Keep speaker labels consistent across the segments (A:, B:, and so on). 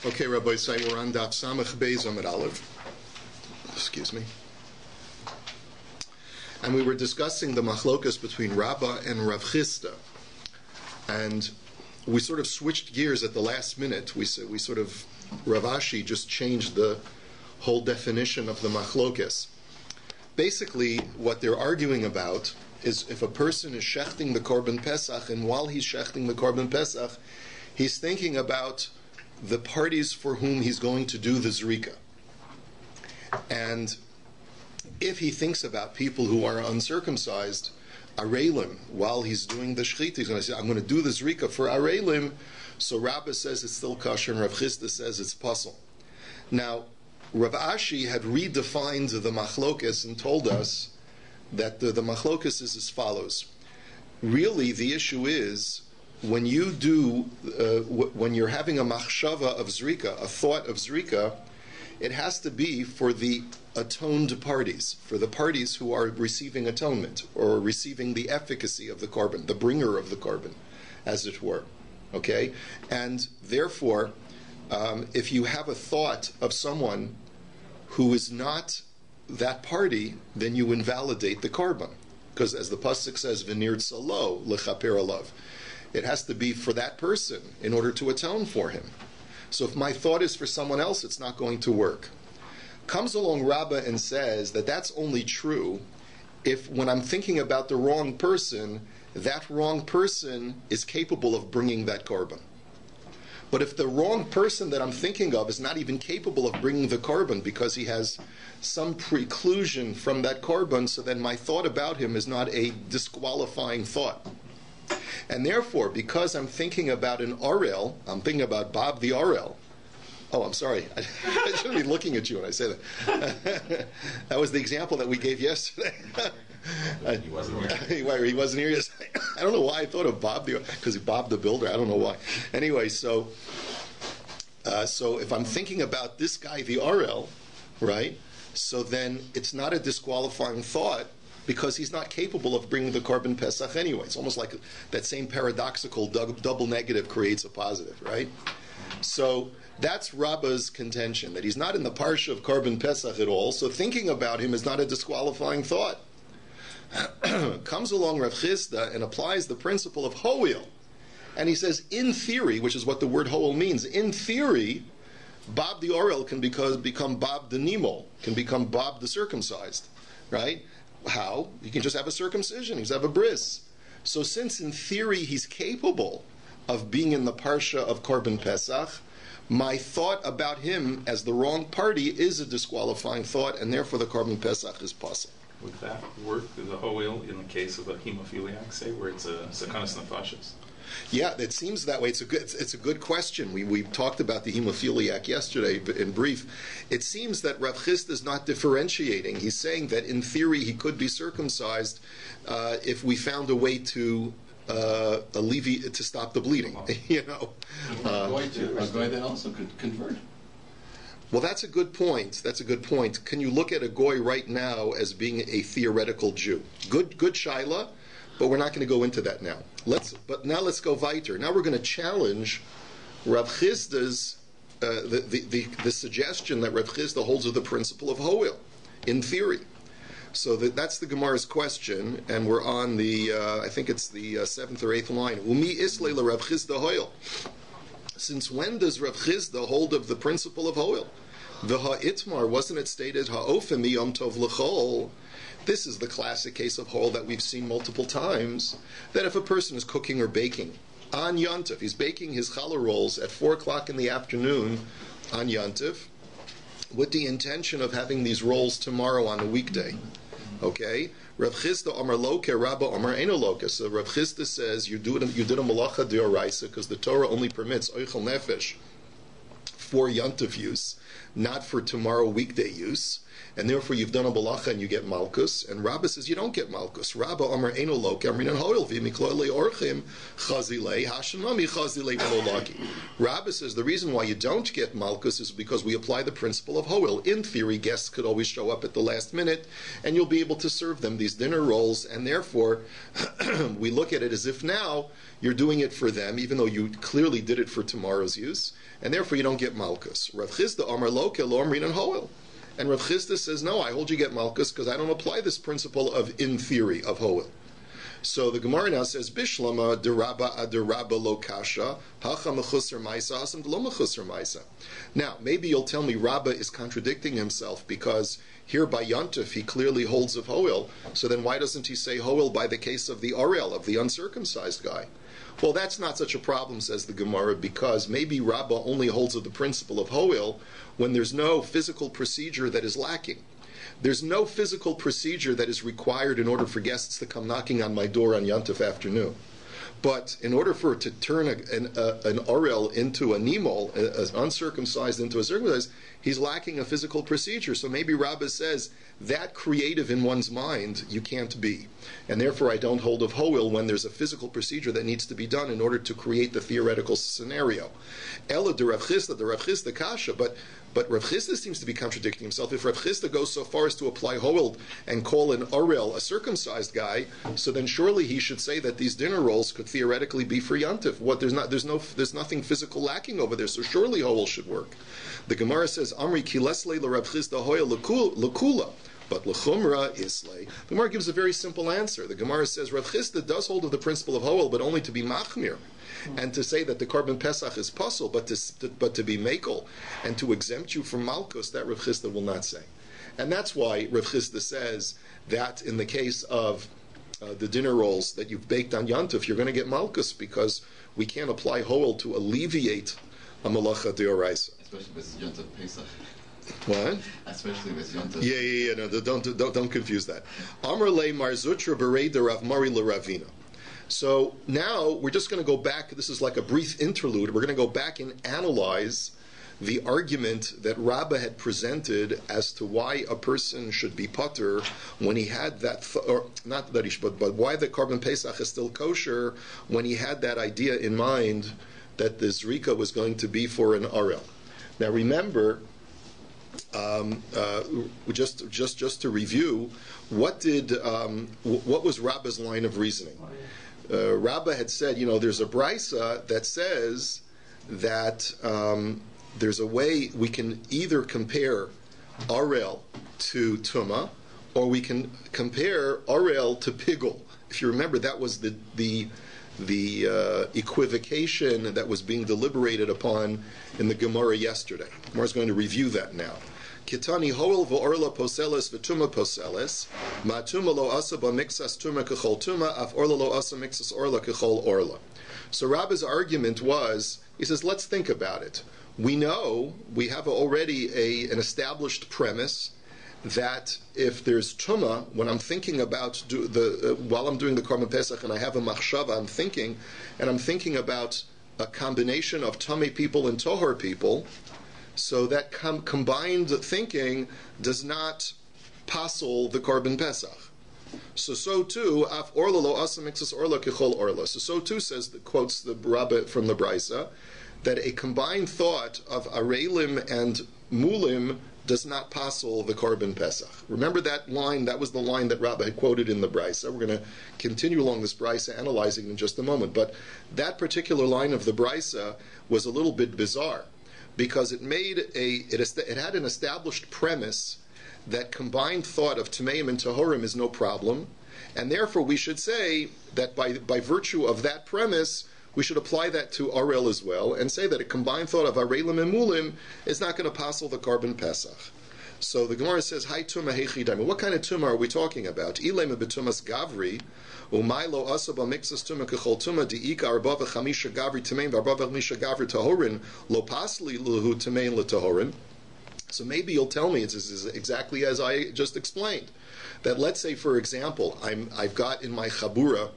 A: Okay, Rabbi, say we're on DAF Samach Beis Amud Aleph. Excuse me. And we were discussing the machlokas between Rabba and Rav Chisda. And we sort of switched gears at the last minute. We sort of, Rav Ashi just changed the whole definition of the machlokas. Basically, what they're arguing about is if a person is shechting the Korban Pesach, and while he's shechting the Korban Pesach, he's thinking about the parties for whom he's going to do the zrika. And if he thinks about people who are uncircumcised, Aryai, while he's doing the shechita, he's going to say, I'm going to do the zrika for Aryai. So Rabbi says it's still kosher, and Rav Chisda says it's pasul. Now, Rav Ashi had redefined the machlokas and told us that the machlokas is as follows. Really, the issue is when you do, when you're having a machshava of zrika, a thought of zrika, it has to be for the atoned parties, for the parties who are receiving atonement or receiving the efficacy of the korban, the bringer of the korban, as it were. Okay, and therefore, if you have a thought of someone who is not that party, then you invalidate the korban, because as the pasuk says, "V'nir tzalo lechaper alav." It has to be for that person in order to atone for him. So if my thought is for someone else, it's not going to work. Comes along Rabba and says that that's only true if when I'm thinking about the wrong person, that wrong person is capable of bringing that korban. But if the wrong person that I'm thinking of is not even capable of bringing the korban because he has some preclusion from that korban, so then my thought about him is not a disqualifying thought. And therefore, because I'm thinking about an Orel, I'm thinking about Bob the Orel. Oh, I'm sorry. I shouldn't be looking at you when I say that. That was the example that we gave yesterday.
B: He wasn't here.
A: He wasn't here yesterday. I don't know why I thought of Bob because Bob the Builder. I don't know why. Anyway, so if I'm thinking about this guy, the Orel, right? So then it's not a disqualifying thought, because he's not capable of bringing the Korban Pesach anyway. It's almost like that same paradoxical double negative creates a positive, right? So that's Rabba's contention, that he's not in the parsha of Korban Pesach at all, so thinking about him is not a disqualifying thought. Comes along Rav Chisda and applies the principle of Ho'il. And he says, in theory, which is what the word Ho'il means, in theory, Bob the Orel can become Bob the Nimol, can become Bob the circumcised, right? How? He can just have a circumcision. He can have a bris. So since in theory he's capable of being in the parsha of Korban Pesach, my thought about him as the wrong party is a disqualifying thought, and therefore the Korban Pesach is pasul.
B: Would that work, the Ho'il, in the case of a hemophiliac, say, where it's a sakanas nefashis?
A: Yeah, it seems that way. It's a good question. We talked about the hemophiliac yesterday in brief. It seems that Rav Chisda is not differentiating. He's saying that in theory he could be circumcised if we found a way to alleviate, to stop the bleeding. You know,
C: a guy that also could convert.
A: Well, that's a good point. Can you look at a goy right now as being a theoretical Jew? Good shaila. But we're not going to go into that now. But now let's go weiter. Now we're going to challenge Rav Chisda's the suggestion that Rav Chisda holds of the principle of Ho'il in theory. So that's the Gemara's question, and we're on the I think it's the 7th or 8th line. Umi islay la Rav Chisda Ho'il. Since when does Rav Chisda hold of the principle of Ho'il? The ha'itmar, wasn't it stated ha'ofem yom tov l'chol? This is the classic case of Ho'il that we've seen multiple times, that if a person is cooking or baking on Yontif, he's baking his challah rolls at 4 o'clock in the afternoon on Yontif, with the intention of having these rolls tomorrow on a weekday. Okay? Rav Chisda Amar Loke, Rabba Amar Eno Loke. So Rav Chisda says you did a malacha d'oraisa because the Torah only permits oichel nefesh for Yontif use, not for tomorrow weekday use, and therefore you've done a balacha and you get malchus. And Rabbi says you don't get malchus. Rabba Amar Eno Loke Amrinan Ho'il v'miklolei orchim chazilei hashanami chazilei v'lolaki. Rabbi says the reason why you don't get malchus is because we apply the principle of Ho'il. In theory, guests could always show up at the last minute, and you'll be able to serve them these dinner rolls, and therefore we look at it as if now you're doing it for them, even though you clearly did it for tomorrow's use, and therefore you don't get Malkus. Rav Chisda Amar Loke Lo Amrin and Hoel. And Rav Chisda says, no, I hold you get Malkus because I don't apply this principle of in theory of Hoel. So the Gemara now says, Bishlama deraba aderaba lo kasha, hacha mechusar maisa, hasam lo mechusar maisa. Now, maybe you'll tell me Rabba is contradicting himself because here by Yontif he clearly holds of Hoel, so then why doesn't he say Hoel by the case of the Aryai, of the uncircumcised guy? Well, that's not such a problem, says the Gemara, because maybe Rabba only holds of the principle of Hoel when there's no physical procedure that is lacking. There's no physical procedure that is required in order for guests to come knocking on my door on Yontif afternoon. But in order for it to turn an Aryai into a Nimol, an uncircumcised into a circumcised, he's lacking a physical procedure. So maybe Rabbi says, that creative in one's mind, you can't be. And therefore I don't hold of Hoel when there's a physical procedure that needs to be done in order to create the theoretical scenario. Ella de Rav Chisda kasha, but Rav Chisda seems to be contradicting himself. If Rav Chisda goes so far as to apply Hoel and call an Aryai a circumcised guy, so then surely he should say that these dinner rolls could theoretically be for Yontif. There's nothing physical lacking over there, so surely Hoel should work. The Gemara says, Amri ki lesle le Rav Chisda Hoel lekula. But l'chumra islay. The Gemara gives a very simple answer. The Gemara says Rav Chisda does hold of the principle of Hoel, but only to be machmir, and to say that the Korban Pesach is puzzle, but to be makel, and to exempt you from malchus, that Rav Chisda will not say. And that's why Rav Chisda says that in the case of the dinner rolls that you've baked on Yontif, you're going to get malchus because we can't apply Hoel to alleviate a malacha deoraisa.
C: Especially with Yontif Pesach.
A: What?
C: Especially with Yontif.
A: Yeah. No, don't confuse that. Amar le marzutra berei de Rav Mari le Ravina. So now we're just going to go back. This is like a brief interlude. We're going to go back and analyze the argument that Rabbi had presented as to why a person should be patur when he had that, or not that he should, but why the Korban Pesach is still kosher when he had that idea in mind that the Zrika was going to be for an Aryai. Now remember, just to review, what was Rabba's line of reasoning? Rabba had said, there's a brisa that says that there's a way we can either compare Aryai to Tuma, or we can compare Aryai to Pigul. If you remember, that was the equivocation that was being deliberated upon in the Gemara yesterday. The Gemara is going to review that now. Kitani hoel v'orla poseles v'tuma poseles, ma tuma lo asa ba mixas tuma kechol tuma, af orla lo asa mixas orla kechol orla. So Rabbi's argument was, he says, let's think about it. We know, we have already an established premise that if there's tuma, when I'm thinking about while I'm doing the Korban Pesach and I have a machshava, I'm thinking about a combination of tummy people and tohar people. So that combined thinking does not passel the Korban Pesach. So too, af orla lo asa mixas orla kichol orla. So too quotes the Rabbi from the Brisa, that a combined thought of arelim and mulim does not passel the Korban Pesach. Remember that line? That was the line that Rabbi had quoted in the Brisa. We're going to continue along this Brisa, analyzing in just a moment. But that particular line of the Brisa was a little bit bizarre, because it had an established premise that combined thought of Tameim and Tahorim is no problem, and therefore we should say that by virtue of that premise, we should apply that to Aryai as well, and say that a combined thought of Arelim and Mulim is not going to passel the Korban Pesach. So the Gemara says, "Hi tuma heichidaim." What kind of tuma are we talking about? Ilema betumas gavri, umaylo asaba mixas tuma kechol tuma diika arba v'chamisha gavri tamein v'arba v'chamisha gavri tahorin lo pasli luhu tamein letahorin. So maybe you'll tell me it's exactly as I just explained. That let's say, for example, I've got in my chabura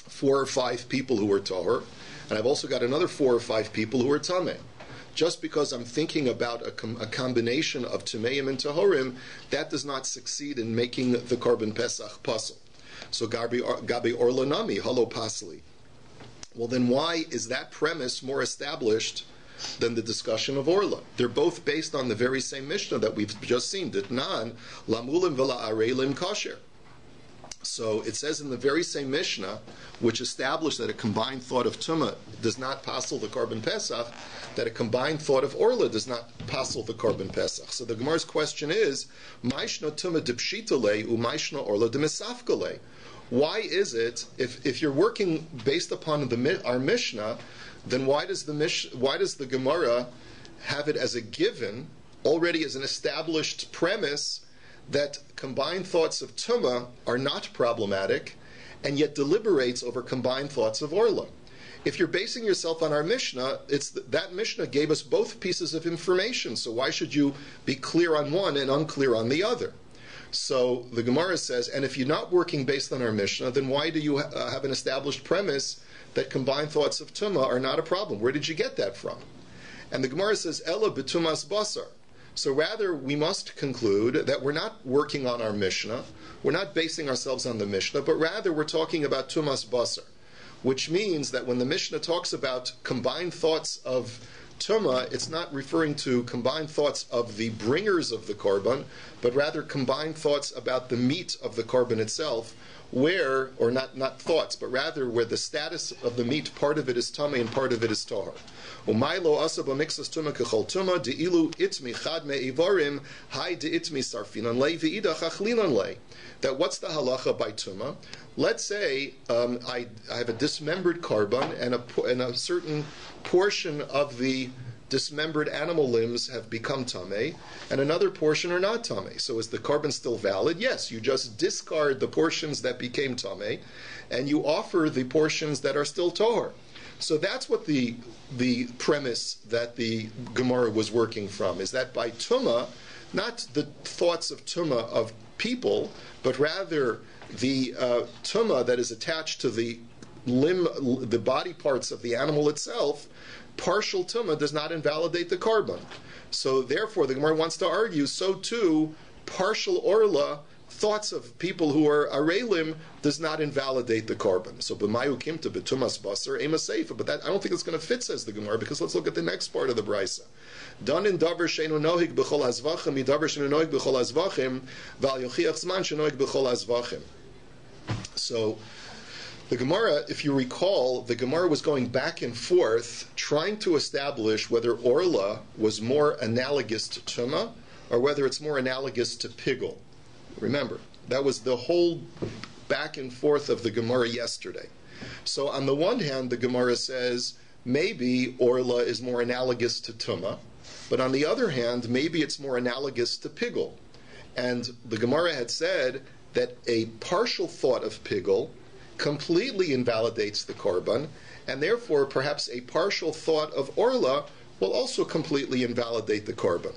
A: 4 or 5 people who are tahor, and I've also got another 4 or 5 people who are tameh. Just because I'm thinking about a combination of Tameim and Tahorim, that does not succeed in making the Korban Pesach puzzle. So Gabi Orlanami, Halo Pasli. Well, then why is that premise more established than the discussion of Orla? They're both based on the very same Mishnah that we've just seen. Ditnan, Lamulim v'la Arelim Kasher. So it says in the very same Mishnah, which established that a combined thought of Tumah does not passel the Korban Pesach, that a combined thought of Orla does not passel the Korban Pesach. So the Gemara's question is, Maishna Tumah dipshitale u Maishna Orla demisafkale. Why is it, if you're working based upon our Mishnah, then why does the Gemara have it as a given, already as an established premise, that combined thoughts of Tumah are not problematic, and yet deliberates over combined thoughts of Orla? If you're basing yourself on our Mishnah, that Mishnah gave us both pieces of information, so why should you be clear on one and unclear on the other? So the Gemara says, and if you're not working based on our Mishnah, then why do you have an established premise that combined thoughts of Tumah are not a problem? Where did you get that from? And the Gemara says, Ella betumas basar. So rather, we must conclude that we're not working on our Mishnah, we're not basing ourselves on the Mishnah, but rather we're talking about tumas basar, which means that when the Mishnah talks about combined thoughts of Tumah, it's not referring to combined thoughts of the bringers of the Korban, but rather combined thoughts about the meat of the Korban itself, where, or not thoughts, but rather where the status of the meat, part of it is Tameh and part of it is Tahor. Umaylo asaba mixas Tumah kechol Tumah, de'ilu itmi chad me'ivarim, hai de'itmi sarfinan lei, ve'idach achlinan lei. That what's the halacha by Tumah? Let's say I have a dismembered Korban and a certain portion of the dismembered animal limbs have become tamei, and another portion are not tamei. So is the Korban still valid? Yes, you just discard the portions that became tamei, and you offer the portions that are still tohor. So that's what the premise that the Gemara was working from, is that by Tumah, not the thoughts of Tumah of people, but rather the Tumah that is attached to the body parts of the animal itself, partial Tumah does not invalidate the Korban. So therefore, the Gemara wants to argue, so too, partial Orla, thoughts of people who are Arelim, does not invalidate the Korban. So b'mayu kimta b'tumas basar ema seifa, but that I don't think it's going to fit, says the Gemara, because let's look at the next part of the Brisa. Dan in davar sheinu nohig b'chol hazvachim, davar sheinu nohig b'chol hazvachim, v'al yochiach zman shenohig b'chol hazvachim. So the Gemara, if you recall, the Gemara was going back and forth trying to establish whether Orla was more analogous to Tumah or whether it's more analogous to Pigel. Remember, that was the whole back and forth of the Gemara yesterday. So on the one hand, the Gemara says maybe Orla is more analogous to Tumah, but on the other hand, maybe it's more analogous to Pigel. And the Gemara had said that a partial thought of Pigel completely invalidates the Korban, and therefore perhaps a partial thought of Orla will also completely invalidate the Korban.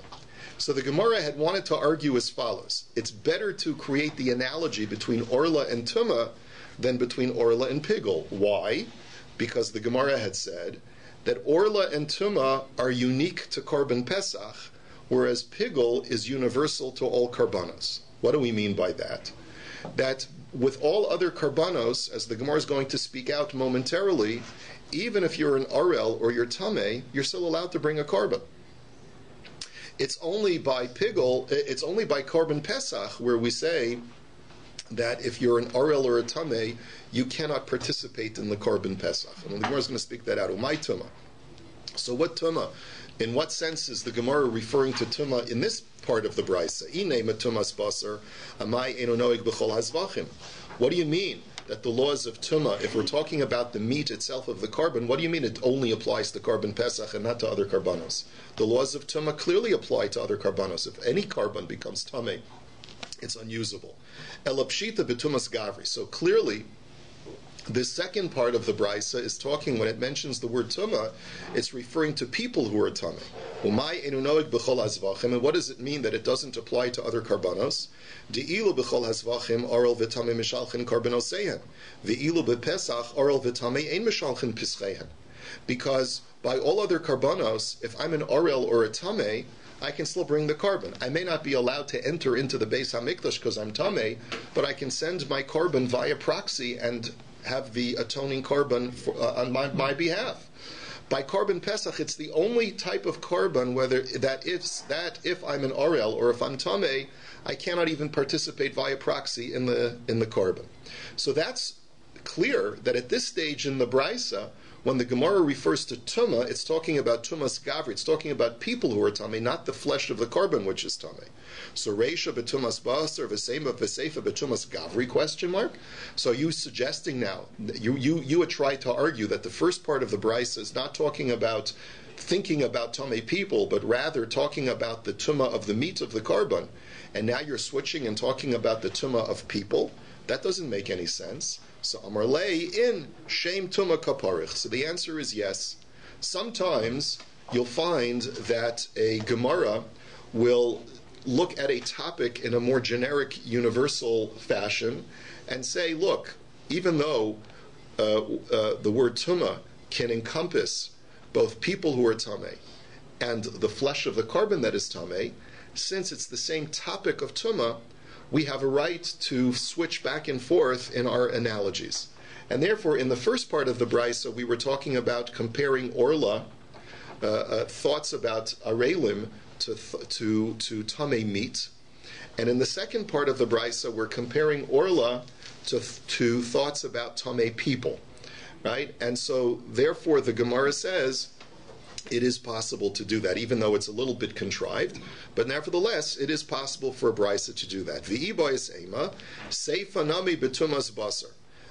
A: So the Gemara had wanted to argue as follows. It's better to create the analogy between Orla and Tumah than between Orla and Pigel. Why? Because the Gemara had said that Orla and Tumah are unique to Korban Pesach, whereas Pigel is universal to all Karbanos. What do we mean by that? That with all other Karbanos, as the Gemara is going to speak out momentarily, even if you're an Arel or you're Tameh, you're still allowed to bring a Korban. It's only by Pigel, it's only by Korban Pesach where we say that if you're an Arel or a Tameh, you cannot participate in the Korban Pesach. And the Gemara is going to speak that out. Umay Tumah. So what Tumah? In what sense is the Gemara referring to Tumah in this part of the Brisa? What do you mean that the laws of Tumah, if we're talking about the meat itself of the Korban, what do you mean it only applies to Korban Pesach and not to other Karbanos? The laws of Tumah clearly apply to other Karbanos. If any Korban becomes Tameh, it's unusable. Elapshita betumas gavri. So clearly, the second part of the Brisa is talking, when it mentions the word Tumah, it's referring to people who are Tameh. Umay enu noeg b'chol hazvachim. And what does it mean that it doesn't apply to other Karbanos? De'ilu b'chol hazvachim oral v'tameh mishalchin karbanosehen. Ve'ilu b'pesach oral v'tameh ein mishalchin pischehen. Because by all other Karbanos, if I'm an Orel or a Tameh, I can still bring the Korban. I may not be allowed to enter into the Beis HaMikdash because I'm Tameh, but I can send my Korban via proxy and have the atoning Korban on my behalf. By Korban Pesach, it's the only type of Korban if I'm an Orel or if I'm Tameh, I cannot even participate via proxy in the Korban. So that's clear that at this stage in the Brisa, when the Gemara refers to Tumah, it's talking about Tumas Gavri. It's talking about people who are Tameh, not the flesh of the Korban, which is Tameh. So Reisha betumas basar v'seima v'seifa betumas Gavri, question mark? So you suggesting now, you would try to argue that the first part of the Brisa is not talking about thinking about Tameh people, but rather talking about the Tumah of the meat of the Korban. And now you're switching and talking about the Tumah of people. That doesn't make any sense. So Amar Lei in Shem Tumah Kaparich. So the answer is yes. Sometimes you'll find that a Gemara will look at a topic in a more generic, universal fashion and say, look, even though the word Tumah can encompass both people who are Tameh and the flesh of the Korban that is Tameh, since it's the same topic of Tumah, we have a right to switch back and forth in our analogies. And therefore, in the first part of the Brisa, we were talking about comparing Orla, thoughts about Arelim, to Tameh meat. And in the second part of the Brisa, we're comparing Orla to thoughts about Tameh people. Right? And so, therefore, the Gemara says, it is possible to do that, even though it's a little bit contrived. But nevertheless, it is possible for a brisa to do that.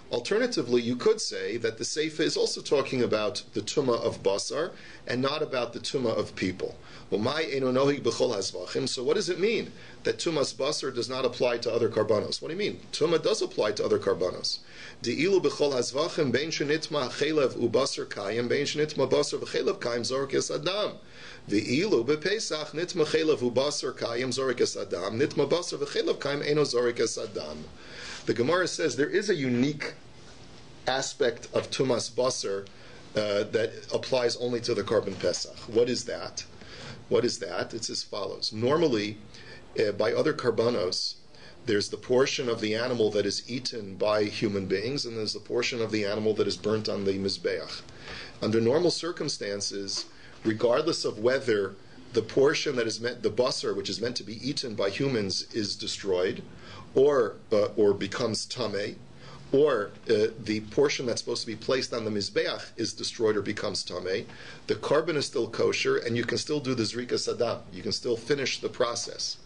A: Alternatively, you could say that the seifa is also talking about the tumah of basar and not about the tumah of people. So what does it mean that tumas basar does not apply to other karbanos? What do you mean? Tumah does apply to other karbanos. De'ilu b'chol hazvachim bein shenitma chelev ubasar kayim bein shenitma basar v'chelev kayim zorkes adam. Ve'ilu b'pesach nitma chelev ubasar kayim zorkes adam nitma basar v'chelev kayim eno zorkes adam. The Gemara says there is a unique aspect of tumas basar that applies only to the Korban Pesach. What is that? What is that? It's as follows. Normally, by other karbanos, there's the portion of the animal that is eaten by human beings, and there's the portion of the animal that is burnt on the mizbeach. Under normal circumstances, regardless of whether the portion that is meant, the basar, which is meant to be eaten by humans, is destroyed, or becomes tameh, or the portion that's supposed to be placed on the mizbeach is destroyed or becomes tameh, the korban is still kosher, and you can still do the zrikas adam. You can still finish the process,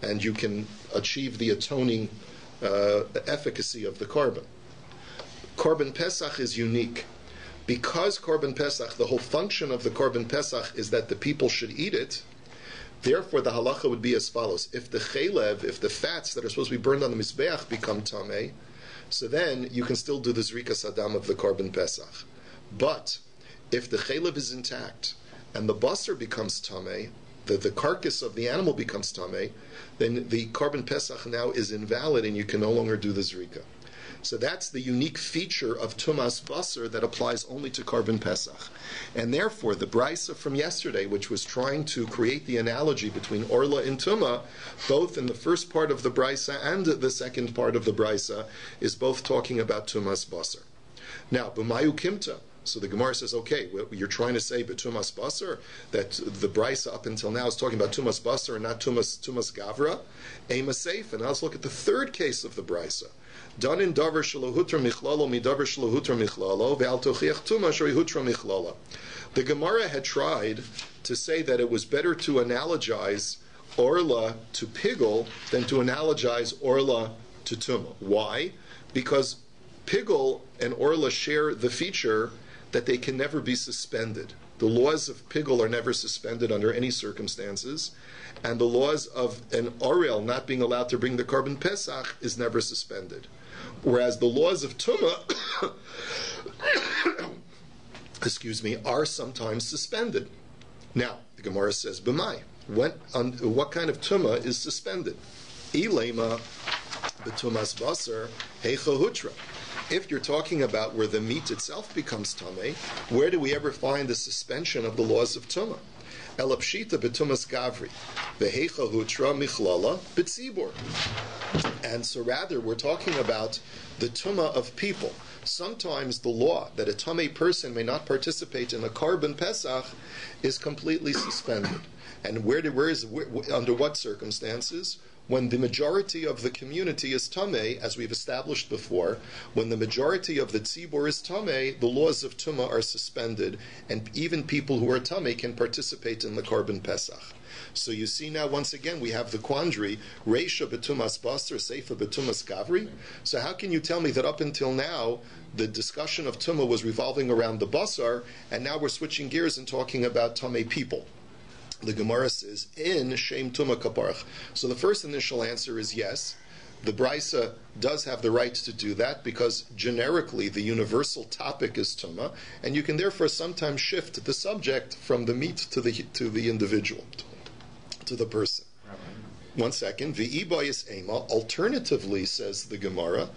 A: and you can achieve the atoning efficacy of the korban. Korban Pesach is unique. Because Korban Pesach, the whole function of the Korban Pesach is that the people should eat it, therefore the halacha would be as follows. If the chelev, if the fats that are supposed to be burned on the mizbeach become tameh, so then you can still do the zrikas adam of the Korban Pesach. But if the chelev is intact and the basar becomes tameh, the carcass of the animal becomes tameh, then the Korban Pesach now is invalid and you can no longer do the zrika. So that's the unique feature of tumas basar that applies only to Korban Pesach. And therefore, the brisa from yesterday, which was trying to create the analogy between Orla and Tumah, both in the first part of the brisa and the second part of the brisa, is both talking about tumas basar. Now, b'mayu kimta. So the Gemara says, okay, you're trying to say b'tumas basar, that the brisa up until now is talking about tumas basar and not tumas gavra. Ema safe. And now let's look at the third case of the brisa. Danin davar shalohutra michlalo midavar shalohutra michlalo ve'al tochiach tuma sharihutra michlala. The Gemara had tried to say that it was better to analogize Orla to Pigel than to analogize Orla to Tuma. Why? Because Pigel and Orla share the feature that they can never be suspended. The laws of Pigel are never suspended under any circumstances, and the laws of an Orel not being allowed to bring the Korban Pesach is never suspended. Whereas the laws of Tumah are sometimes suspended. Now, the Gemara says, B'mai, what kind of Tumah is suspended? Ilema b'tumas basar heicha hutra. If you're talking about where the meat itself becomes tameh, where do we ever find the suspension of the laws of tumah? Elapshita b'tumas gavri, v'heicha hutra michlala b'tzibur. And so rather, we're talking about the tumah of people. sometimes the law that a tamei person may not participate in a korban pesach is completely suspended. And under what circumstances? When the majority of the community is tamei, as we've established before, when the majority of the tzibur is tamei, the laws of tumah are suspended, and even people who are tamei can participate in the korban pesach. So you see now, once again, we have the quandary, Reisha betumas basar, Seifa betumas gavri. So how can you tell me that up until now, the discussion of tumah was revolving around the basar, and now we're switching gears and talking about tamei people? The Gemara says, in Shem Tumah Kaparach. So the first initial answer is yes. The Brisa does have the right to do that because generically the universal topic is Tumah, and you can therefore sometimes shift the subject from the meat to the individual, to the person.
B: Rabbi.
A: 1 second. V'ibayis ema. Alternatively, says the Gemara,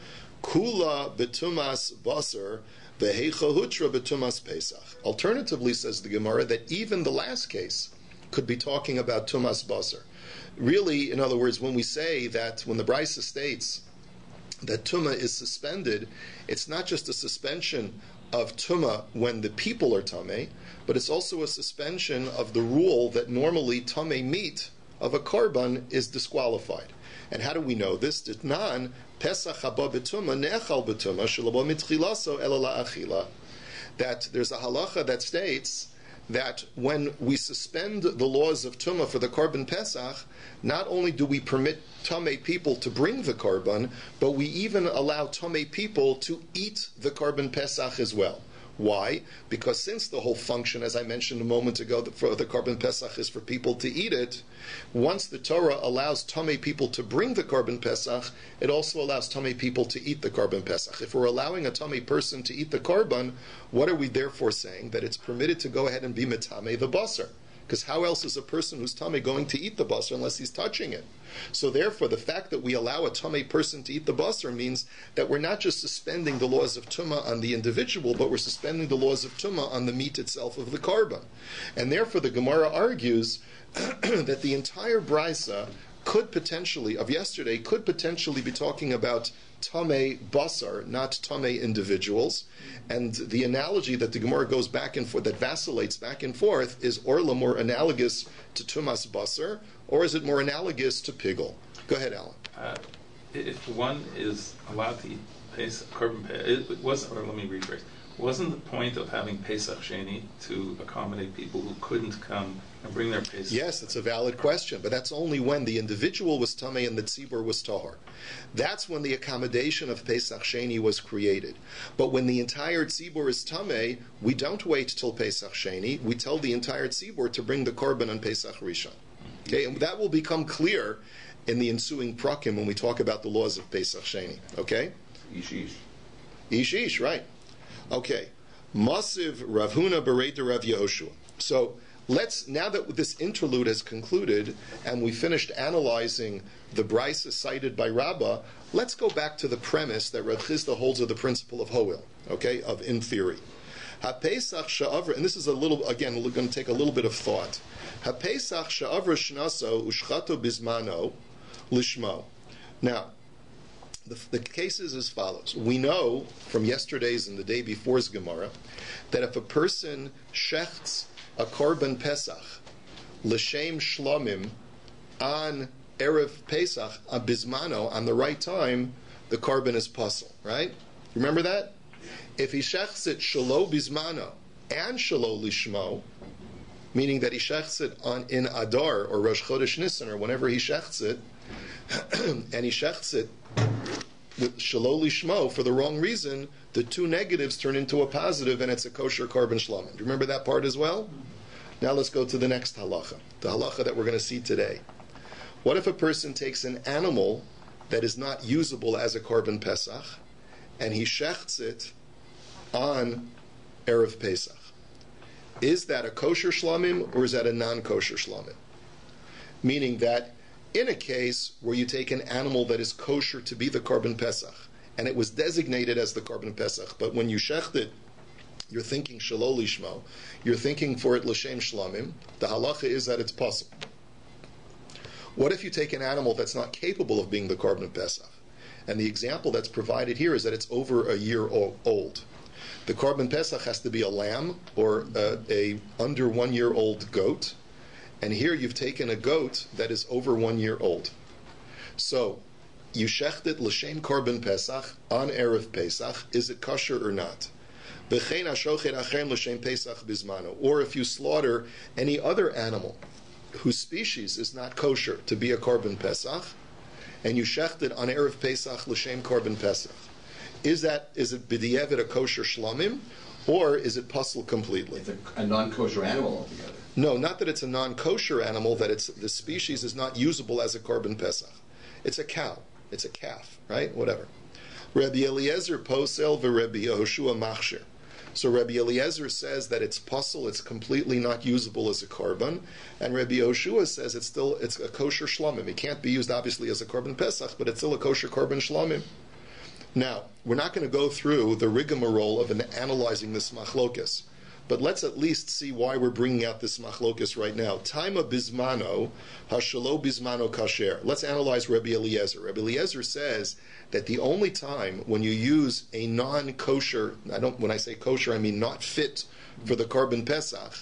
A: Kula betumas basar. V'heicha betumas pesach. Alternatively, says the Gemara, that even the last case could be talking about tumas basar. Really, in other words, when we say that, when the Brisa states that tumah is suspended, it's not just a suspension of tumah when the people are tamei, but it's also a suspension of the rule that normally tamei meat of a korban is disqualified. And how do we know this? Ditnan pesach haba betumah ne'echal betumah shelabo mitchilaso ela la'achila. That there's a halacha that states that when we suspend the laws of Tumah for the Korban Pesach, not only do we permit Tamei people to bring the Korban, but we even allow Tamei people to eat the Korban Pesach as well. Why? Because since the whole function, as I mentioned a moment ago, for the Korban Pesach is for people to eat it, once the Torah allows Tamei people to bring the Korban Pesach, it also allows Tamei people to eat the Korban Pesach. If we're allowing a Tamei person to eat the Korban, what are we therefore saying? That it's permitted to go ahead and be Metamei the Basar. Because how else is a person who's Tamei going to eat the Basar unless he's touching it? So therefore, the fact that we allow a Tamei person to eat the Basar means that we're not just suspending the laws of Tumah on the individual, but we're suspending the laws of Tumah on the meat itself of the Korban. And therefore, the Gemara argues that the entire Brisa could potentially, of yesterday, could potentially be talking about Tamei Basar, not Tamei individuals. And the analogy that the Gemara goes back and forth, that vacillates back and forth, is Orla more analogous to Tumas Basar, or is it more analogous to Pigel? Go ahead, Alan.
B: If one is allowed to eat Korban Pesach, it wasn't, or let me rephrase, wasn't the point of having Pesach Sheni to accommodate people who couldn't come and bring their Pesach?
A: Yes, that's a valid question, but that's only when the individual was Tamei and the Tzibur was Tahor. That's when the accommodation of Pesach Sheni was created. But when the entire Tzibur is Tamei, we don't wait till Pesach Sheni, we tell the entire Tzibur to bring the Korban on Pesach Rishon. Okay, and that will become clear in the ensuing prakim when we talk about the laws of Pesach Sheni. Okay? Ish, right. Okay. Masiv Rav Huna Berei Rav Yehoshua. So let's, now that this interlude has concluded and we finished analyzing the brisa cited by Rabbi, let's go back to the premise that Rav Chisda holds of the principle of Hoil, okay, of in theory. HaPesach sha'avra, and this is a little, again, we're going to take a little bit of thought. HaPesach sha'avra shnaso ushchato bizmano lishmo. Now, the case is as follows. We know from yesterday's and the day before's Gemara that if a person shechts a korban Pesach l'shem shlomim on Erev Pesach, a bismano, on the right time, the korban is pasul, right? Remember that? If he shechts it shalo bismano and shalo lishmo, meaning that he shechts it in Adar or Rosh Chodesh Nisan or whenever he shechts it, and he shechts it with Shalol Lishmo for the wrong reason, the two negatives turn into a positive and it's a kosher korban shlamim. Do you remember that part as well? Now let's go to the next halacha, the halacha that we're going to see today. What if a person takes an animal that is not usable as a korban Pesach and he shechts it on Erev Pesach? Is that a kosher shlamim or is that a non-kosher shlamim? Meaning that in a case where you take an animal that is kosher to be the korban Pesach, and it was designated as the korban Pesach, but when you shecht it, you're thinking shalol lishmo, you're thinking for it l'shem shlamim, the halacha is that it's possible. What if you take an animal that's not capable of being the korban Pesach, And the example that's provided here is that it's over a year old. The Korban Pesach has to be a lamb or a under 1 year old goat. And here you've taken a goat that is over 1 year old. So, you shecht it l'shem Korban Pesach on Erev Pesach. Is it kosher or not? Or if you slaughter any other animal whose species is not kosher to be a Korban Pesach, and you shecht it on Erev Pesach l'shem Korban Pesach, is it b'di'evet a kosher shlamim, or is it puzzle completely?
C: It's a non-kosher animal altogether.
A: No, not that it's a non-kosher animal, that the species is not usable as a Korban Pesach. It's a cow. It's a calf, right? Whatever. Rabbi Eliezer posel v'Rabbi Yehoshua machshir. So Rabbi Eliezer says that it's puzzle, it's completely not usable as a korban, and Rabbi Yehoshua says it's a kosher shlamim. It can't be used obviously as a korban pesach, but it's still a kosher korban shlamim. Now, we're not going to go through the rigmarole of analyzing this machlokas, but let's at least see why we're bringing out this machlokas right now. Taima bismano, hashalo bismano kasher. Let's analyze Rabbi Eliezer. Rabbi Eliezer says that the only time when you use a non-kosher, when I say kosher, I mean not fit for the Korban Pesach,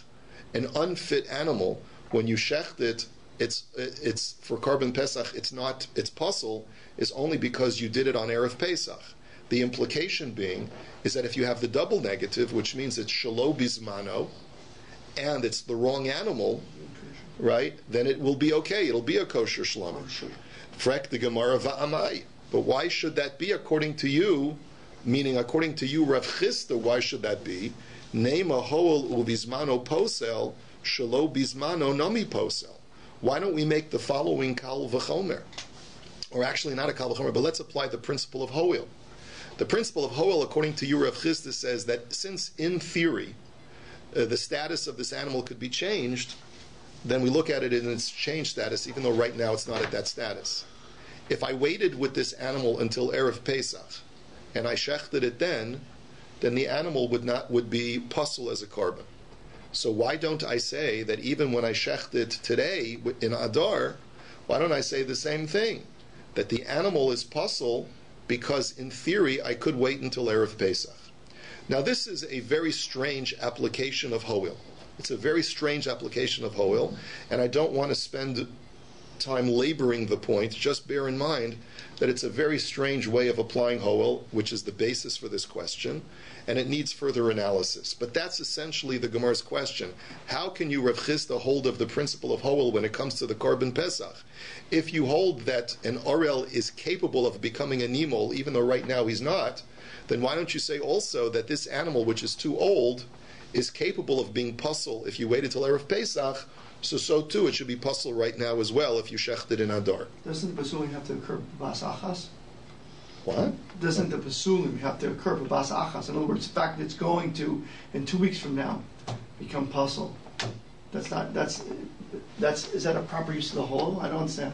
A: an unfit animal, when you shecht it, it's for Korban Pesach, it's puzzle, is only because you did it on Erev Pesach. The implication being is that if you have the double negative, which means it's shalo bismano, and it's the wrong animal, right, then it will be okay. It'll be a kosher shlamim. Frek the Gemara va'amai. But why should that be according to you? Meaning, according to you, Rav Chisda, why should that be? Neima hoel ubismano posel, shalo bismano nami posel. Why don't we make the following kal v'chomer? Or actually not a kal v'chomer, but let's apply the principle of hoel. The principle of hoel, according to you, Rav Chisda, says that since, in theory, the status of this animal could be changed, then we look at it in its changed status, even though right now it's not at that status. If I waited with this animal until Erev Pesach, and I shechted it then the animal would be puzzle as a korban. So why don't I say that even when I shecht it today in Adar, why don't I say the same thing? That the animal is puzzle because in theory I could wait until Erev Pesach. Now this is a very strange application of hoel. It's a very strange application of hoel, and I don't want to spend time laboring the point. Just bear in mind that it's a very strange way of applying hoel, which is the basis for this question, and it needs further analysis. But that's essentially the Gemara's question. How can you, Rav Chisda, hold of the principle of hoel when it comes to the Korban Pesach? If you hold that an orel is capable of becoming a nimol, even though right now he's not, then why don't you say also that this animal, which is too old, is capable of being puzzle if you waited till Erev Pesach, so too it should be puzzle right now as well if you shecht it in Adar.
D: Doesn't the pasulim have to occur b'bas achas?
A: What?
D: Doesn't the pasulim have to occur b'bas achas? In other words, the fact that it's going to, in 2 weeks from now, become puzzle. Is that a proper use of the whole? I don't understand.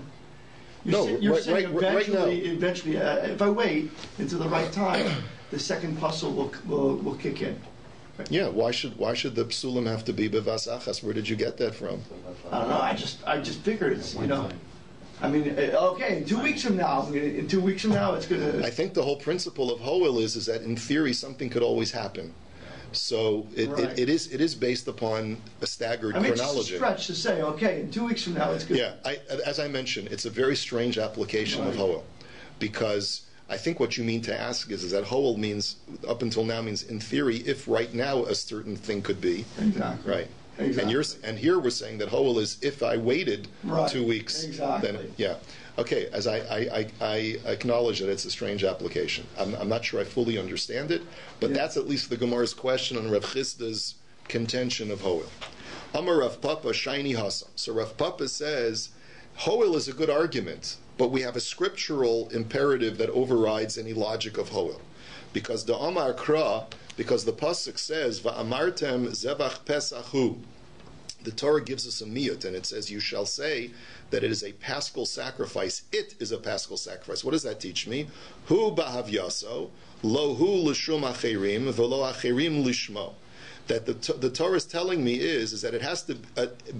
D: You're saying eventually, if I wait until the right time, the second puzzle will kick in.
A: Yeah, why should the psulim have to be bevas achas? Where did you get that from?
D: I don't know. I just figured it's, I mean, okay, in 2 weeks from now, it's going to...
A: I think the whole principle of hoel is that in theory something could always happen. So it is based upon a staggered chronology.
D: It's a stretch to say, okay, in 2 weeks from now it's good.
A: Yeah, as I mentioned, it's a very strange application of hoel, because I think what you mean to ask is that hoel means, up until now, means in theory, if right now a certain thing could be.
D: Exactly.
A: Right.
D: Exactly.
A: And here we're saying that hoel is if I waited 2 weeks.
D: Exactly.
A: Then, yeah. Okay, as I acknowledge that it's a strange application. I'm not sure I fully understand it, but that's at least the Gemara's question on Rav Chisda's contention of hoel. Amar Rav Papa shiny hasam. So Rav Papa says, hoel is a good argument, but we have a scriptural imperative that overrides any logic of hoel. Because the Amar Kra, because the Pasuk says, Va'amartem zevach pesachu. The Torah gives us a miyut, and it says, you shall say that it is a paschal sacrifice. It is a paschal sacrifice. What does that teach me? Hu ba'havyaso, lo hu l'shum acherim, v'lo acherim lishmo. That the Torah is telling me is that it has to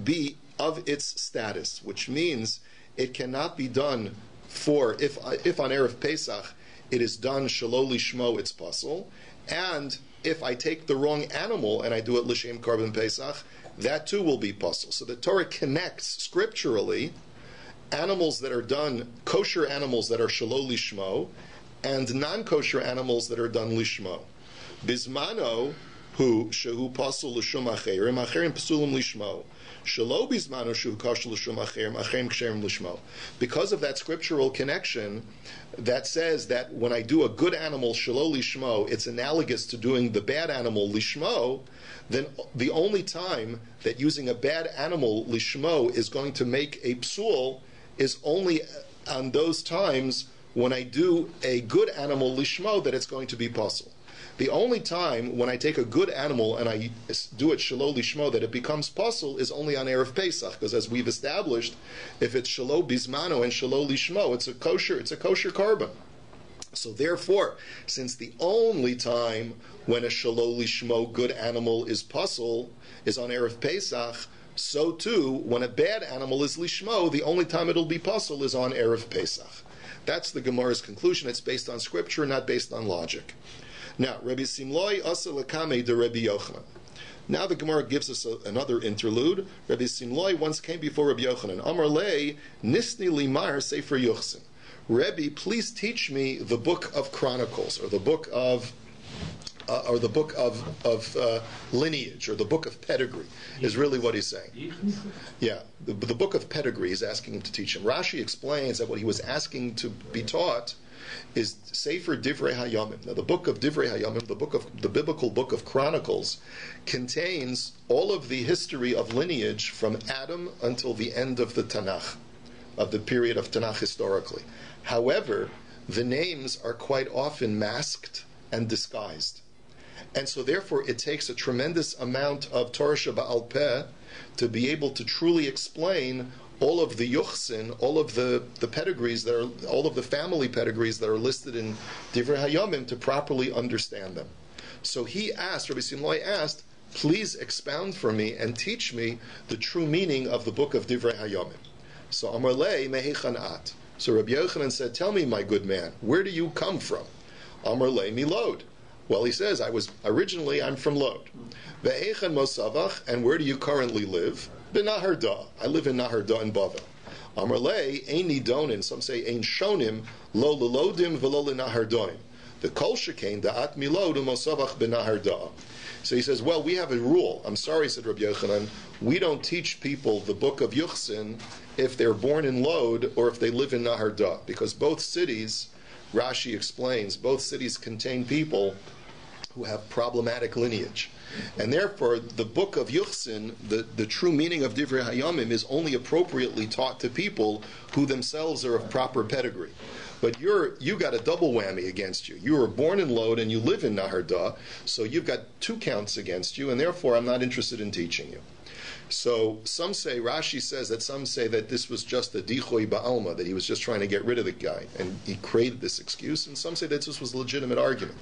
A: be of its status, which means it cannot be done if on Erev Pesach it is done shelo lishmo, it's pasul. And if I take the wrong animal and I do it l'shem korban pesach, that too will be pasul. So the Torah connects scripturally animals that are done, kosher animals that are shelo lishmo, and non-kosher animals that are done lishmo. Bismano hu shehu pasul l'shum acherim, acherim pasulim lishmo. Shelo bismano shehu kosher l'shum acherim, acherim ksherim lishmo. Because of that scriptural connection that says that when I do a good animal shelo lishmo, it's analogous to doing the bad animal lishmo, then the only time that using a bad animal lishmo is going to make a psul is only on those times when I do a good animal lishmo that it's going to be pasul. The only time when I take a good animal and I do it shelo lishmo that it becomes pasul is only on Erev Pesach, because as we've established, if it's shelo bismano and shelo lishmo, it's a kosher korban. So therefore, since the only time when a shelo lishmo good animal is pasul is on Erev Pesach, so too when a bad animal is lishmo, the only time it'll be pasul is on Erev Pesach. That's the Gemara's conclusion. It's based on scripture, not based on logic. Now, Rabbi Simloi asa lekame de Rabbi Yochanan. Now the Gemara gives us another interlude. Rabbi Simloi once came before Rabbi Yochanan. Amar lei nisni limar sefer Yuchsin. Rabbi, please teach me the book of Chronicles, or the book of lineage, or the book of pedigree, is really what he's saying. Yeah, the book of pedigree, he's asking him to teach him. Rashi explains that what he was asking to be taught is Sefer Divrei Hayamim. Now, the book of Divrei Hayamim, the biblical book of Chronicles, contains all of the history of lineage from Adam until the end of the Tanakh, of the period of Tanakh historically. However, the names are quite often masked and disguised. And so therefore it takes a tremendous amount of Torah Sheba'al Peh to be able to truly explain all of the yuchsin, all of the pedigrees that are, all of the family pedigrees that are listed in Divrei Hayamim, to properly understand them. So he asked, Rabbi Simloi asked, please expound for me and teach me the true meaning of the book of Divrei Hayamim. So Amar lei mehechan at. So Rabbi Yochanan said, tell me, my good man, where do you come from? Amar lei milod. Well, he says, I'm from Lod. Ve'echan mosavach, and where do you currently live? B'Naharda. I live in Naharda in Bavel. Amar lei ein nidonin. Some say ein shonim lo lelodim v'lo lenahardoim. The kol shekain da'at milod u'mosavach b'Naharda. So he says, well, we have a rule. I'm sorry, said Rabbi Yochanan, we don't teach people the book of Yuchsin if they're born in Lod or if they live in Naharda, because both cities, Rashi explains, both cities contain people who have problematic lineage. And therefore, the book of Yuchsin, the true meaning of Divrei Hayamim, is only appropriately taught to people who themselves are of proper pedigree. But you got a double whammy against you. You were born in Lod and you live in Naharda, so you've got two counts against you, and therefore I'm not interested in teaching you. So some say, Rashi says that some say that this was just a dichoi ba'alma, that he was just trying to get rid of the guy, and he created this excuse, and some say that this was a legitimate argument.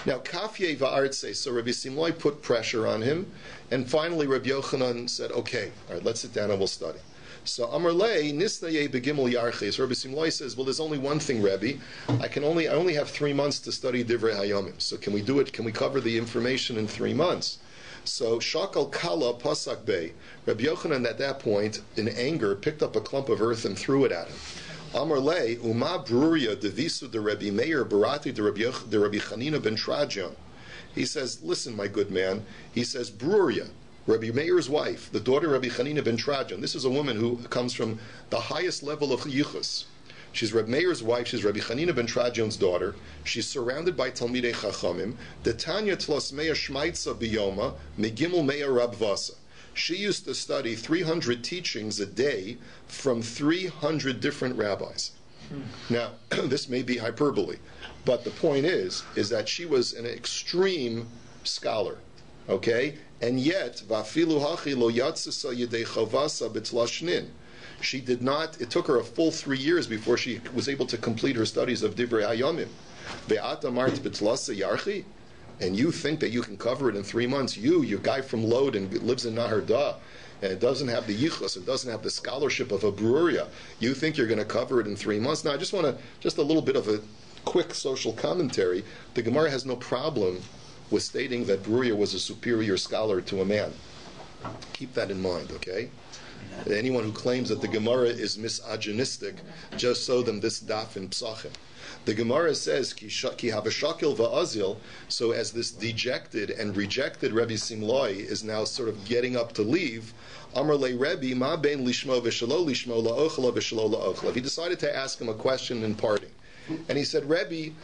A: Now, kafye va'artse, so Rabbi Simloi put pressure on him, and finally Rabbi Yochanan said, okay, all right, let's sit down and we'll study. So Amar lei nisnaye begimel yarches. Rabbi Simloi says, well, there's only one thing, Rabbi. I only have 3 months to study Divrei Hayamim. So can we do it? Can we cover the information in 3 months? So Shakal Kala Pasak Bey. Rabbi Yochanan at that point, in anger, picked up a clump of earth and threw it at him. Amar lei Uma Bruria Devisu de Rabbi Meir Barati de Rabbi Chanina ben Trajan. He says, listen, my good man. He says, Bruria, Rabbi Meir's wife, the daughter of Rabbi Chanina ben Trajan. This is a woman who comes from the highest level of yichus. She's Rabbi Meir's wife. She's Rabbi Chanina ben Trajan's daughter. She's surrounded by Talmidei Chachamim. Detanya tlos meya shmaitza biyoma megimel meya rabvasa. She used to study 300 teachings a day from 300 different rabbis. Now, this may be hyperbole, but the point is that she was an extreme scholar. Okay, and yet vafilu hachi lo yatzisa yedei chavasa b'tlashnin. She did not. It took her a full 3 years before she was able to complete her studies of Divrei Hayamim. Ve'at amart b'tlasa yarchi, and you think that you can cover it in 3 months? You guy from Lod and lives in Naharda, and it doesn't have the yichus, it doesn't have the scholarship of a Bruria. You think you're going to cover it in 3 months? Now, I just want to, just a little bit of a quick social commentary, the Gemara has no problem with stating that Bruriah was a superior scholar to a man. Keep that in mind, okay? Anyone who claims that the Gemara is misogynistic, just show them this DAF in Psachim. The Gemara says, Ki havashakil va'azil, so as this dejected and rejected Rebbe Simloi is now sort of getting up to leave, Amar le Rebbe, ma ben lishmo v'shalo lishmo la'ochla v'shalo la'ochla. He decided to ask him a question in parting. And he said, Rebbe,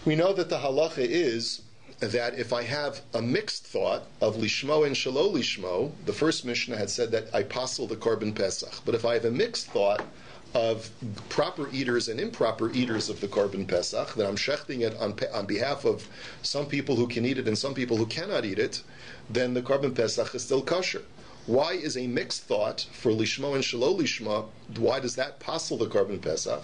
A: we know that the halacha is that if I have a mixed thought of lishmo and shalo lishmo, the first Mishnah had said that I passel the Korban Pesach. But if I have a mixed thought of proper eaters and improper eaters of the Korban Pesach, that I'm shechting it on behalf of some people who can eat it and some people who cannot eat it, then the Korban Pesach is still kosher. Why is a mixed thought for lishmo and shalo lishmo, why does that passel the Korban Pesach?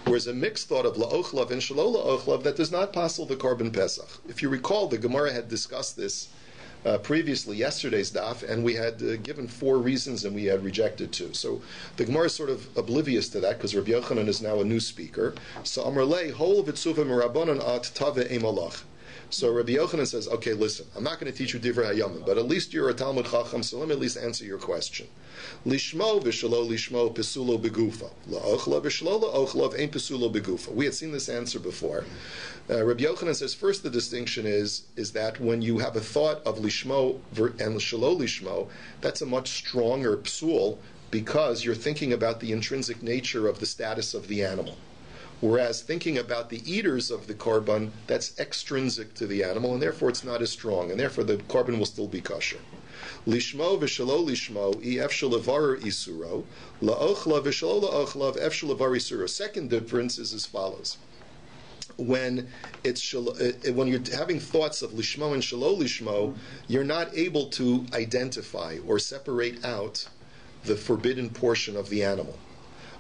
A: Whereas a mixed thought of la'ochlav and shalo la'ochlav, that does not passel the Korban Pesach. If you recall, the Gemara had discussed this previously, yesterday's DAF, and we had given 4 reasons and we had rejected 2. So the Gemara is sort of oblivious to that because Rabbi Yochanan is now a new speaker. So Amar lei, hol v'tzuva merabanan at tave emalach. So Rabbi Yochanan says, okay, listen, I'm not going to teach you Divrei Hayamim, but at least you're a Talmud Chacham, so let me at least answer your question. Lishmo v'shalo lishmo pesulo begufa. La'ochla v'shalo la'ochlav ein pesulo begufa. We had seen this answer before. Rabbi Yochanan says, first the distinction is that when you have a thought of lishmo and shalo lishmo, that's a much stronger psul because you're thinking about the intrinsic nature of the status of the animal. Whereas thinking about the eaters of the korban, that's extrinsic to the animal, and therefore it's not as strong, and therefore the korban will still be kosher. Lishmo v'shalo lishmo ef shalavar isuro, la'ochla v'shalo la'ochlav ef shalavar isuro. Second difference is as follows. When you're having thoughts of lishmo and shalo lishmo, you're not able to identify or separate out the forbidden portion of the animal.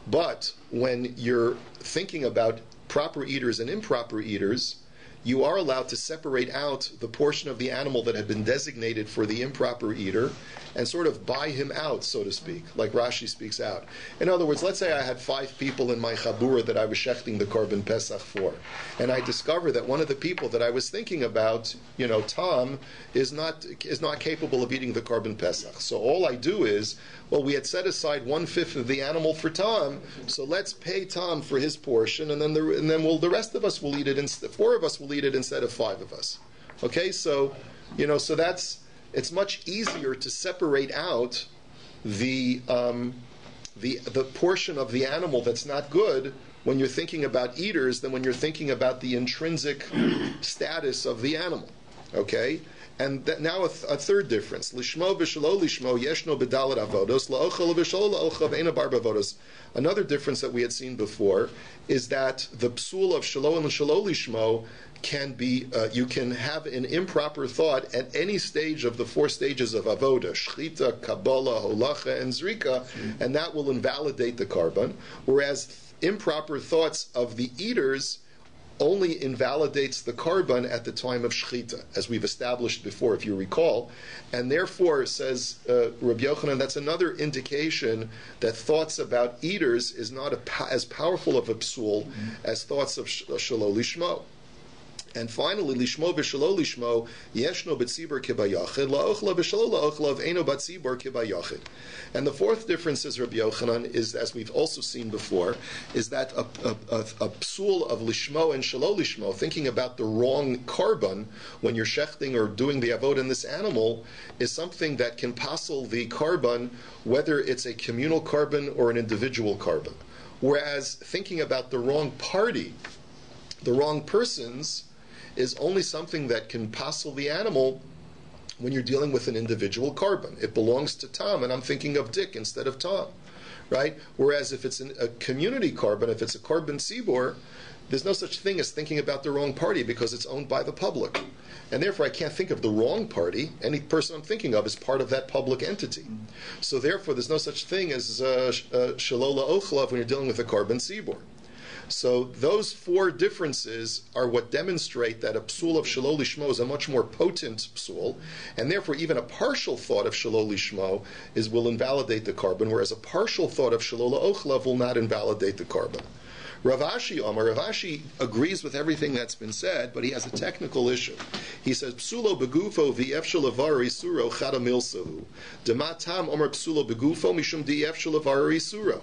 A: But when you're thinking about proper eaters and improper eaters, you are allowed to separate out the portion of the animal that had been designated for the improper eater and sort of buy him out, so to speak, like Rashi speaks out. In other words, let's say I had 5 people in my chabura that I was shechting the Korban Pesach for, and I discovered that one of the people that I was thinking about, Tom, is not capable of eating the Korban Pesach. So all I do is, well, we had set aside 1/5 of the animal for Tom, so let's pay Tom for his portion, and then the rest of us will eat it. 4 of us will eat it instead of 5 of us. Okay, so it's much easier to separate out the portion of the animal that's not good when you're thinking about eaters than when you're thinking about the intrinsic status of the animal. Okay? And now a third difference. Lishmo v'shalo lishmo yeshno bedalet avodos la'ochel v'shalo la'ochav eina bar b'avodos. Another difference that we had seen before is that the psul of shalo and shalo lishmo can be, you can have an improper thought at any stage of the 4 stages of avoda, shchita, kabbalah, holacha, and zrika, and that will invalidate the korban, whereas improper thoughts of the eaters only invalidates the korban at the time of shchita, as we've established before, if you recall. And therefore, says Rabbi Yochanan, that's another indication that thoughts about eaters is not as powerful of a psul as thoughts of shalo lishmo. And finally, lishmo v'shalo lishmo yeshno b'tzibur kibayachid la'ochla v'shalo la'ochlav eino b'tzibur kibayachid. And the fourth difference, says Rabbi Yochanan, is, as we've also seen before, is that a psul of lishmo and shalo lishmo, thinking about the wrong korban when you're shechting or doing the avod in this animal, is something that can passel the korban, whether it's a communal korban or an individual korban. Whereas thinking about the wrong party, the wrong persons, is only something that can passel the animal when you're dealing with an individual korban. It belongs to Tom, and I'm thinking of Dick instead of Tom, right? Whereas if it's a community korban, if it's a korban tzibor, there's no such thing as thinking about the wrong party because it's owned by the public. And therefore I can't think of the wrong party. Any person I'm thinking of is part of that public entity. So therefore there's no such thing as shalo la'ochlav when you're dealing with a korban tzibor. So those 4 differences are what demonstrate that a psul of shalo lishmo is a much more potent psul, and therefore even a partial thought of shalo lishmo will invalidate the korban, whereas a partial thought of shalo la'ochlav will not invalidate the korban. Rav Ashi agrees with everything that's been said, but he has a technical issue. He says, Psulo begufo v'ef shalavar isuro chada milsahu. Dematam omer psulo begufo mishum di'ef shalavar isuro.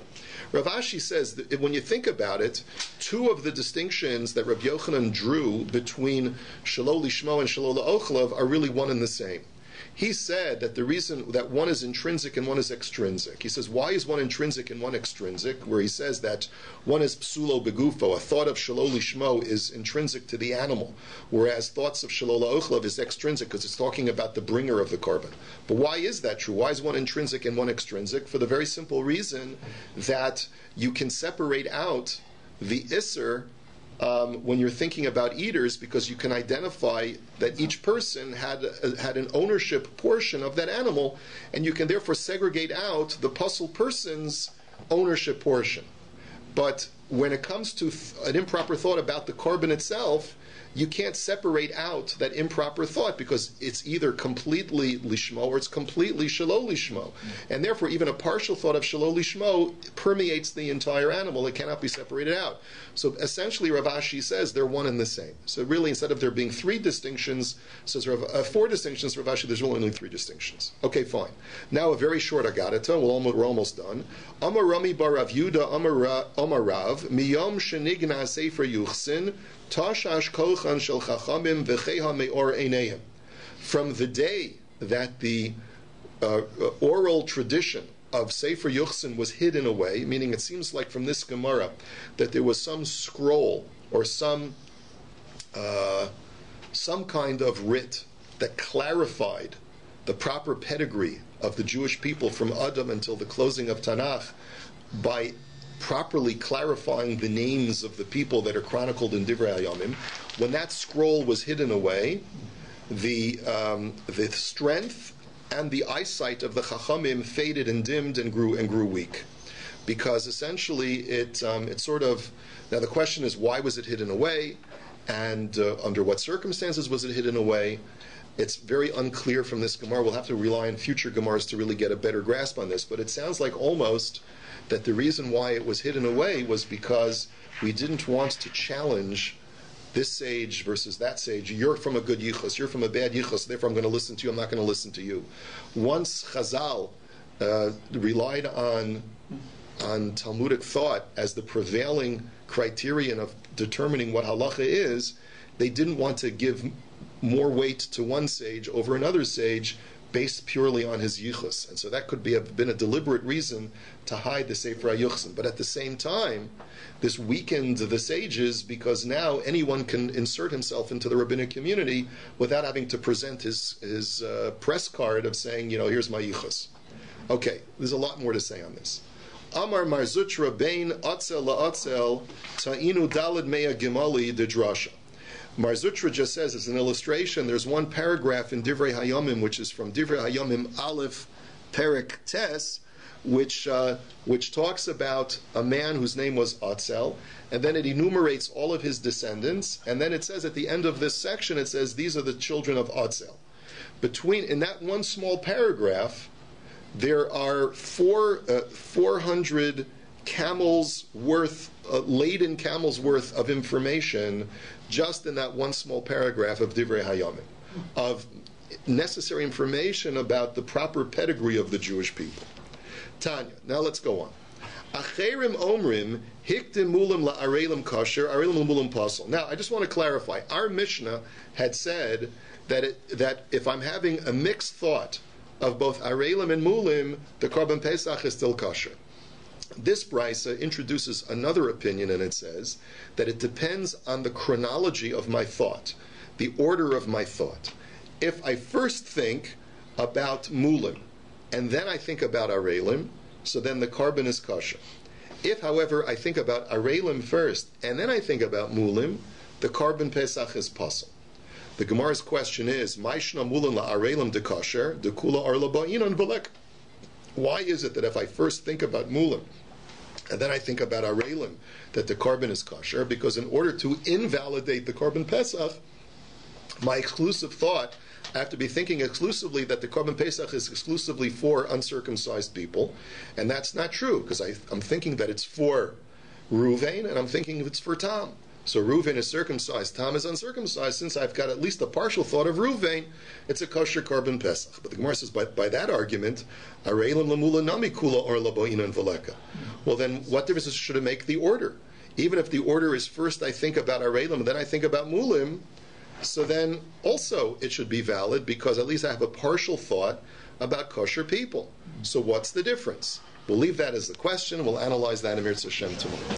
A: Rav Ashi says that when you think about it, two of the distinctions that Rabbi Yochanan drew between Shelo Lishmo and Shelo La'ochlav are really one and the same. He said that the reason that one is intrinsic and one is extrinsic. He says, why is one intrinsic and one extrinsic? Where he says that one is psulo begufo, a thought of shelo lishmo is intrinsic to the animal, whereas thoughts of shelo la'ochlav is extrinsic because it's talking about the bringer of the korban. But why is that true? Why is one intrinsic and one extrinsic? For the very simple reason that you can separate out the isser when you're thinking about eaters, because you can identify that each person had an ownership portion of that animal, and you can therefore segregate out the puzzle person's ownership portion. But when it comes to an improper thought about the korban itself, you can't separate out that improper thought because it's either completely lishmo or it's completely shelo lishmo. And therefore, even a partial thought of shelo lishmo permeates the entire animal. It cannot be separated out. So essentially, Rav Ashi says they're one and the same. So really, instead of there being three distinctions, says four distinctions, Rav Ashi, there's only three distinctions. Okay, fine. Now a very short agadata. We're almost done. Amar Rami bar Rav Yuda Amar Rav miyom shenigna sefer yuchsin tashash kochan shel chachamim v'cheha meor eineim. From the day that the oral tradition of Sefer Yuchsin was hidden away, meaning it seems like from this Gemara that there was some scroll or some kind of writ that clarified the proper pedigree of the Jewish people from Adam until the closing of Tanakh by properly clarifying the names of the people that are chronicled in Divrei Hayamim. When that scroll was hidden away, the strength and the eyesight of the Chachamim faded and dimmed and grew weak, because essentially it sort of, now the question is, why was it hidden away, and under what circumstances was it hidden away? It's very unclear from this Gemara. We'll have to rely on future Gemaras to really get a better grasp on this, but it sounds like almost that the reason why it was hidden away was because we didn't want to challenge this sage versus that sage. You're from a good yichus, you're from a bad yichus, therefore I'm going to listen to you, I'm not going to listen to you. Once Chazal relied on Talmudic thought as the prevailing criterion of determining what halacha is, they didn't want to give more weight to one sage over another sage based purely on his yichus. And so that could have been a deliberate reason to hide the Sefer HaYuchsin. But at the same time, this weakened the sages, because now anyone can insert himself into the rabbinic community without having to present his press card of saying, here's my yichus. Okay, there's a lot more to say on this. Amar Mar Zutra Bein Atzel LaAtzel Ta'inu Dalad Mea Gimali de Drasha. Mar Zutra just says, as an illustration, there's one paragraph in Divrei Hayomim, which is from Divrei Hayomim Aleph Perek Tes, which talks about a man whose name was Atzel, and then it enumerates all of his descendants, and then it says at the end of this section, it says, these are the children of Atzel. In that one small paragraph, there are 400 camels worth, laden camels worth of information just in that one small paragraph of Divrei Hayomim, of necessary information about the proper pedigree of the Jewish people. Tanya, now let's go on. Acherim omrim hiktim mulim la'arelim kasher, arelim mulim pasal. Now, I just want to clarify. Our Mishnah had said that if I'm having a mixed thought of both arelim and mulim, the korban pesach is still kasher. This brisa introduces another opinion, and it says that it depends on the chronology of my thought, the order of my thought. If I first think about mulim, and then I think about arelim, so then the korban is kosher. If, however, I think about arelim first, and then I think about mulim, the korban pesach is pasul. The Gemara's question is, Maishna mulim la arelim de kosher, de kula arla ba'inan velek. Why is it that if I first think about mulim, and then I think about arelim, that the korban is kosher? Because in order to invalidate the korban pesach, my exclusive thought, I have to be thinking exclusively that the korban pesach is exclusively for uncircumcised people, and that's not true, because I'm thinking that it's for Reuven, and I'm thinking it's for Tom. So Reuven is circumcised, Tom is uncircumcised. Since I've got at least a partial thought of Reuven, it's a kosher korban pesach. But the Gemara says, by that argument, Areilim lemula nami kula or laboinan veleka. Well, then what difference should it make the order? Even if the order is first I think about Areilim, then I think about mulim, so then also it should be valid because at least I have a partial thought about kosher people. So what's the difference? We'll leave that as the question. We'll analyze that in Mirz Hashem tomorrow.